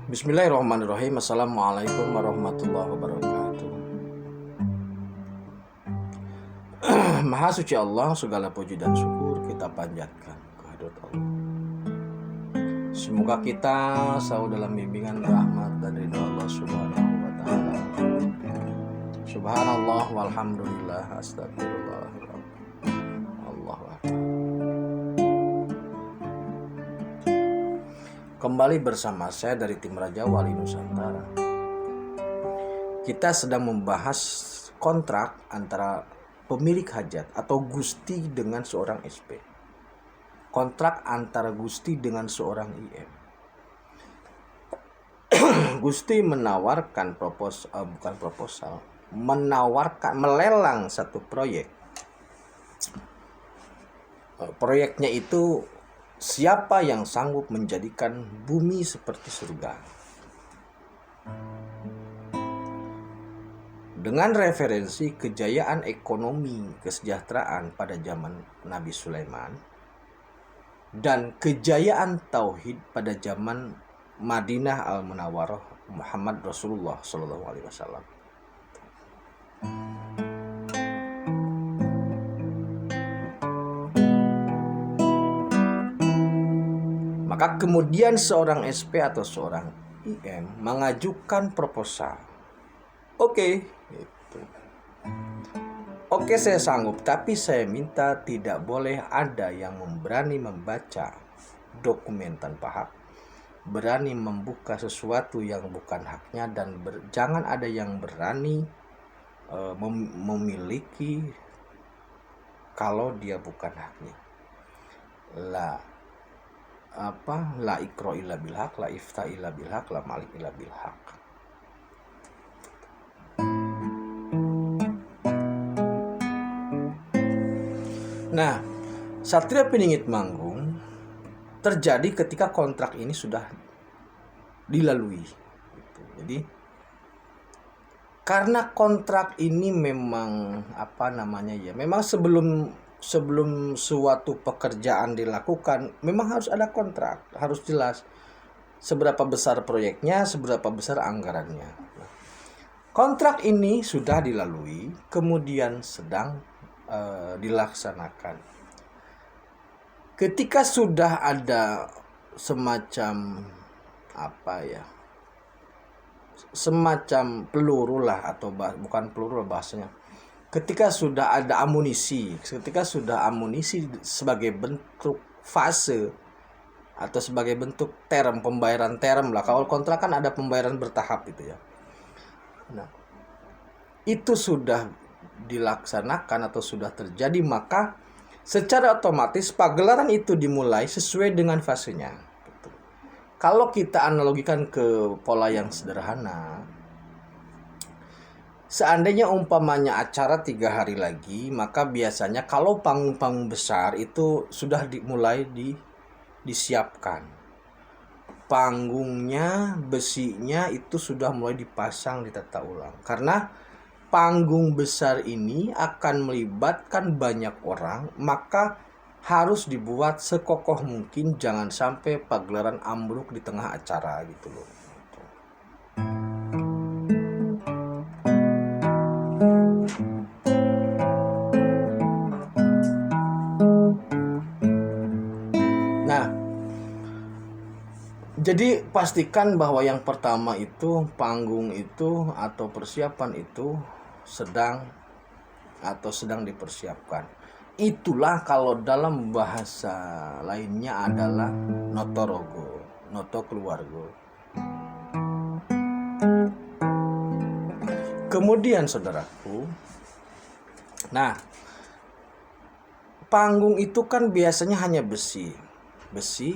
Bismillahirrahmanirrahim. Assalamualaikum warahmatullahi wabarakatuh. Maha suci Allah, segala puji dan syukur kita panjatkan kehadirat Allah. Semoga kita selalu dalam bimbingan rahmat dan ridha Allah Subhanahu wa taala. Subhanallah walhamdulillah astagfirullah. Allahu akbar. Kembali bersama saya dari tim Raja Wali Nusantara. Kita sedang membahas kontrak antara pemilik hajat atau Gusti dengan seorang SP. Kontrak antara Gusti dengan seorang IM. Gusti menawarkan melelang satu proyek. Proyeknya itu siapa yang sanggup menjadikan bumi seperti surga? Dengan referensi kejayaan ekonomi kesejahteraan pada zaman Nabi Sulaiman dan kejayaan tauhid pada zaman Madinah Al-Munawwarah Muhammad Rasulullah SAW. Maka kemudian seorang SP atau seorang IM mengajukan proposal. Oke, saya sanggup, tapi saya minta tidak boleh ada yang berani membaca dokumen tanpa hak, berani membuka sesuatu yang bukan haknya, dan jangan ada yang berani memiliki kalau dia bukan haknya. La ikra illa bil haq, la ifta illa bil haq, la malik illa bil haq. Nah, Satria Piningit Manggung terjadi ketika kontrak ini sudah dilalui. Jadi karena kontrak ini memang memang sebelum suatu pekerjaan dilakukan, memang harus ada kontrak, harus jelas seberapa besar proyeknya, seberapa besar anggarannya. Kontrak ini sudah dilalui, kemudian sedang dilaksanakan. Ketika sudah ada semacam peluru lah, atau bukan peluru bahasanya. Ketika sudah ada amunisi, sebagai bentuk fase atau sebagai bentuk pembayaran term lah. Kalau kontrak kan ada pembayaran bertahap gitu ya. Nah, itu sudah dilaksanakan atau sudah terjadi, maka secara otomatis pagelaran itu dimulai sesuai dengan fasenya. Gitu. Kalau kita analogikan ke pola yang sederhana, seandainya umpamanya acara 3 hari lagi, maka biasanya kalau panggung-panggung besar itu sudah dimulai disiapkan. Panggungnya, besinya itu sudah mulai dipasang, ditata ulang. Karena panggung besar ini akan melibatkan banyak orang, maka harus dibuat sekokoh mungkin, jangan sampai pagelaran ambruk di tengah acara gitu loh. Jadi pastikan bahwa yang pertama itu panggung itu atau persiapan itu sedang dipersiapkan. Itulah kalau dalam bahasa lainnya adalah noto keluarga. Kemudian saudaraku, panggung itu kan biasanya hanya besi,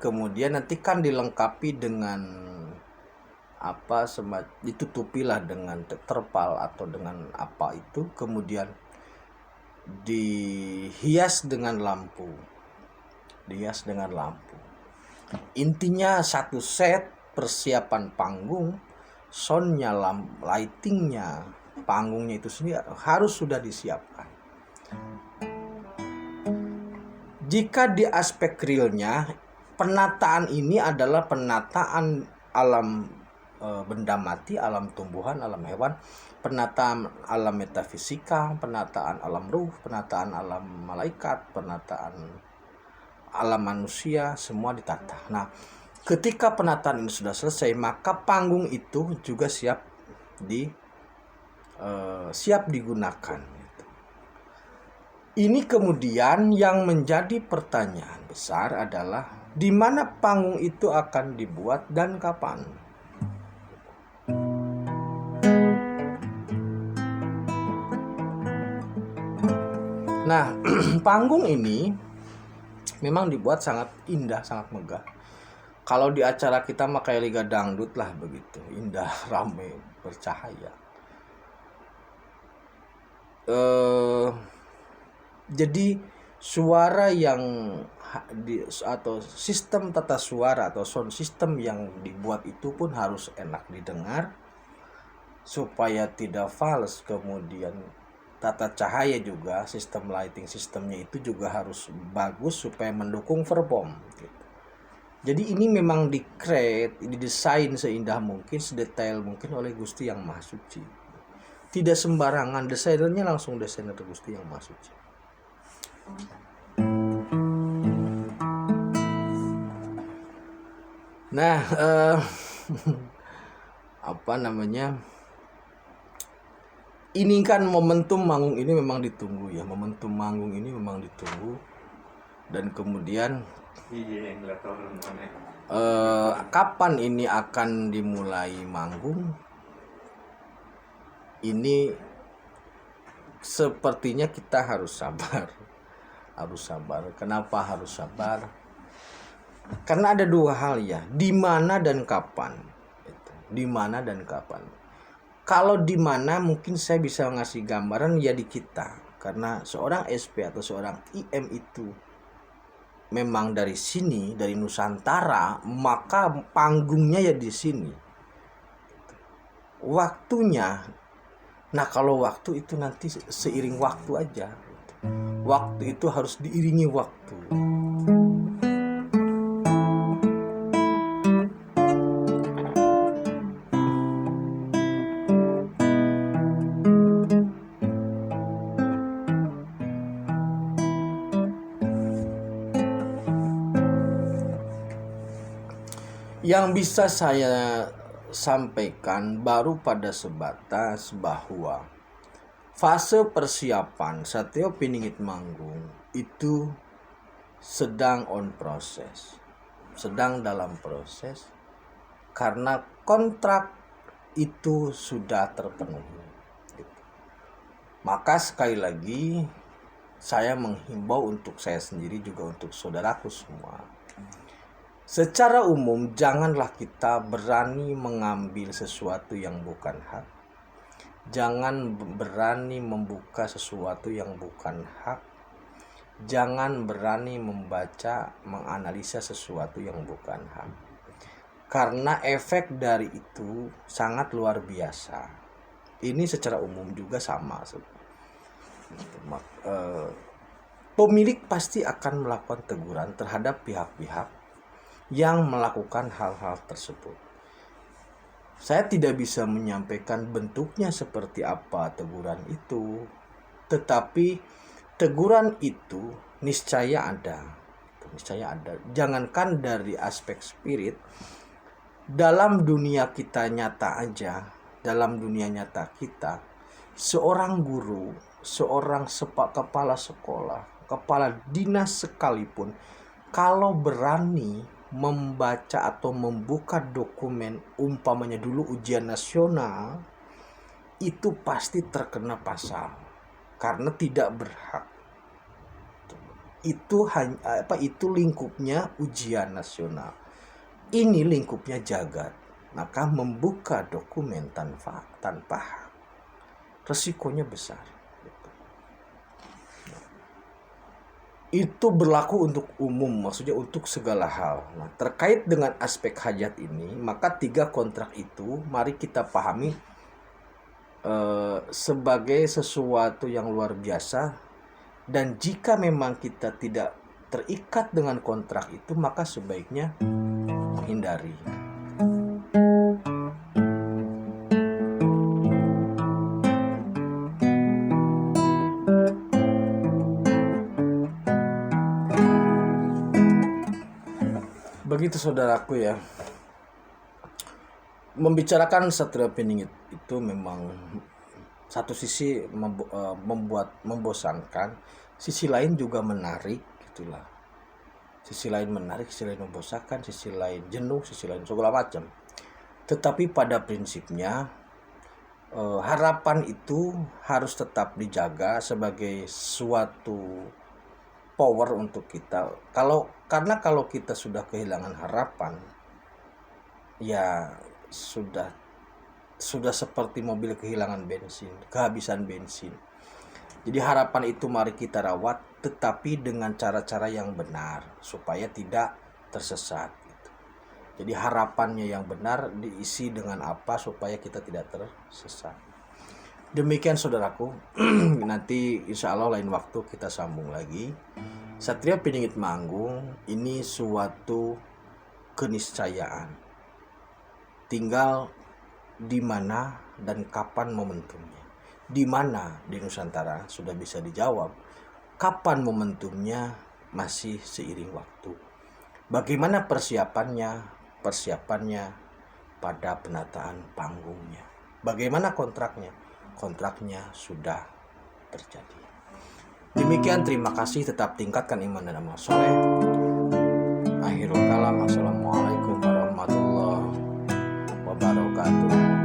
kemudian nanti kan dilengkapi dengan ditutupilah dengan terpal atau dengan itu, kemudian dihias dengan lampu. Intinya satu set persiapan panggung, soundnya, lightingnya, panggungnya itu sendiri harus sudah disiapkan. Jika di aspek realnya penataan ini adalah penataan alam benda mati, alam tumbuhan, alam hewan, penataan alam metafisika, penataan alam ruh, penataan alam malaikat, penataan alam manusia, semua ditata. Nah, ketika penataan ini sudah selesai, maka panggung itu juga siap digunakan. Ini kemudian yang menjadi pertanyaan besar adalah di mana panggung itu akan dibuat dan kapan. Nah, panggung ini memang dibuat sangat indah, sangat megah. Kalau di acara kita mah kayak Liga Dangdut lah begitu, indah, ramai, bercahaya. Jadi suara yang atau sistem tata suara atau sound system yang dibuat itu pun harus enak didengar supaya tidak fals. Kemudian tata cahaya juga, sistem lighting sistemnya itu juga harus bagus supaya mendukung perform gitu. Jadi ini memang didesain seindah mungkin, sedetail mungkin oleh Gusti Yang Maha Suci. Tidak sembarangan, desainernya langsung desainer Gusti Yang Maha Suci. Nah, ini kan momentum manggung ini memang ditunggu ya. Momentum manggung ini memang ditunggu. Dan kemudian kapan ini akan dimulai manggung? Ini sepertinya kita harus sabar. Kenapa harus sabar? Karena ada dua hal ya, di mana dan kapan. Di mana dan kapan. Kalau di mana mungkin saya bisa ngasih gambaran ya di kita. Karena seorang SP atau seorang IM itu memang dari sini, dari Nusantara, maka panggungnya ya di sini. Waktunya, nah kalau waktu itu nanti seiring waktu aja. Waktu itu harus diiringi waktu. Yang bisa saya sampaikan baru pada sebatas bahwa fase persiapan Satrio Piningit manggung itu sedang dalam proses karena kontrak itu sudah terpenuhi. Maka sekali lagi saya menghimbau untuk saya sendiri juga untuk saudaraku semua. Secara umum janganlah kita berani mengambil sesuatu yang bukan hak. Jangan berani membuka sesuatu yang bukan hak. Jangan berani membaca, menganalisa sesuatu yang bukan hak. Karena efek dari itu sangat luar biasa. Ini secara umum juga sama. Pemilik pasti akan melakukan teguran terhadap pihak-pihak yang melakukan hal-hal tersebut. Saya tidak bisa menyampaikan bentuknya seperti apa teguran itu, tetapi teguran itu niscaya ada. Jangankan dari aspek spirit, dalam dunia kita nyata aja, dalam dunia nyata kita, seorang guru, seorang kepala sekolah, kepala dinas sekalipun, kalau berani membaca atau membuka dokumen umpamanya dulu ujian nasional, itu pasti terkena pasal karena tidak berhak. Itu lingkupnya ujian nasional, ini lingkupnya jagat. Maka membuka dokumen tanpa hak resikonya besar. Itu berlaku untuk umum, maksudnya untuk segala hal. Nah, terkait dengan aspek hajat ini, maka 3 kontrak itu mari kita pahami sebagai sesuatu yang luar biasa. Dan jika memang kita tidak terikat dengan kontrak itu, maka sebaiknya menghindari. Begitu saudaraku ya. Membicarakan Satria Piningit itu memang satu sisi membosankan, sisi lain juga menarik gitulah. Sisi lain menarik, sisi lain membosankan, sisi lain jenuh, sisi lain segala macam. Tetapi pada prinsipnya harapan itu harus tetap dijaga sebagai suatu power untuk kita. Karena kalau kita sudah kehilangan harapan, ya sudah seperti mobil kehilangan bensin, kehabisan bensin. Jadi harapan itu mari kita rawat, tetapi dengan cara-cara yang benar supaya tidak tersesat gitu. Jadi harapannya yang benar diisi dengan apa supaya kita tidak tersesat. Demikian saudaraku. Nanti insya Allah lain waktu kita sambung lagi. Satria Piningit Manggung ini suatu keniscayaan. Tinggal di mana dan kapan momentumnya. Di mana di Nusantara sudah bisa dijawab. Kapan momentumnya masih seiring waktu. Bagaimana persiapannya? Persiapannya pada penataan panggungnya. Bagaimana kontraknya? Kontraknya sudah terjadi. Demikian, terima kasih. Tetap tingkatkan iman dan amal soleh. Akhirul kalam. Assalamualaikum warahmatullahi wabarakatuh.